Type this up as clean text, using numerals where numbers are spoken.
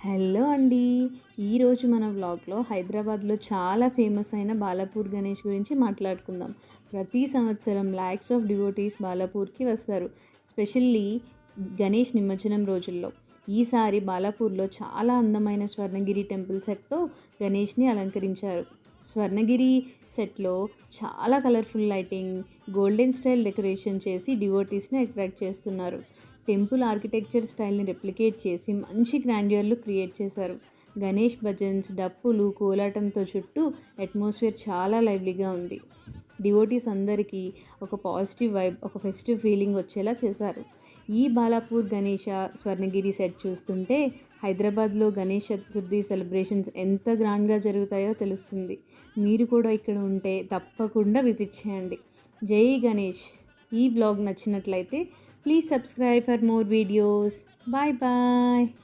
Hello అండి. ఈరోజు మన వ్లాగ్‌లో హైదరాబాద్‌లో చాలా ఫేమస్ అయిన బాలాపూర్ గణేష్ గురించి మాట్లాడుకుందాం. ప్రతి సంవత్సరం లాక్స్ ఆఫ్ డివోటీస్ బాలాపూర్‌కి వస్తారు. స్పెషల్లీ గణేష్ నిమజ్జనం రోజుల్లో. ఈసారి బాలాపూర్‌లో చాలా అందమైన స్వర్ణగిరి టెంపుల్ సెట్‌తో గణేష్‌ని అలంకరించారు. స్వర్ణగిరి సెట్‌లో చాలా colourful lighting, golden style decoration చేసి డివోటీస్‌ని అట్రాక్ట్ చేస్తున్నారు. టెంపుల్ ఆర్కిటెక్చర్ స్టైల్ని రెప్లికేట్ చేసి మంచి గ్రాండ్యూర్లు క్రియేట్ చేశారు. గణేష్ భజన్స్, డప్పులు, కోలాటంతో చుట్టూ అట్మాస్ఫియర్ చాలా లైవ్లీగా ఉంది. డివోటీస్ అందరికీ ఒక పాజిటివ్ వైబ్, ఒక ఫెస్టివ్ ఫీలింగ్ వచ్చేలా చేశారు. ఈ బాలాపూర్ గణేష స్వర్ణగిరి సెట్ చూస్తుంటే హైదరాబాద్లో గణేష్ చతుర్థి సెలబ్రేషన్స్ ఎంత గ్రాండ్గా జరుగుతాయో తెలుస్తుంది. మీరు కూడా ఇక్కడ ఉంటే తప్పకుండా విజిట్ చేయండి. జై గణేష్. ఈ బ్లాగ్ నచ్చినట్లయితే please subscribe for more videos. Bye bye.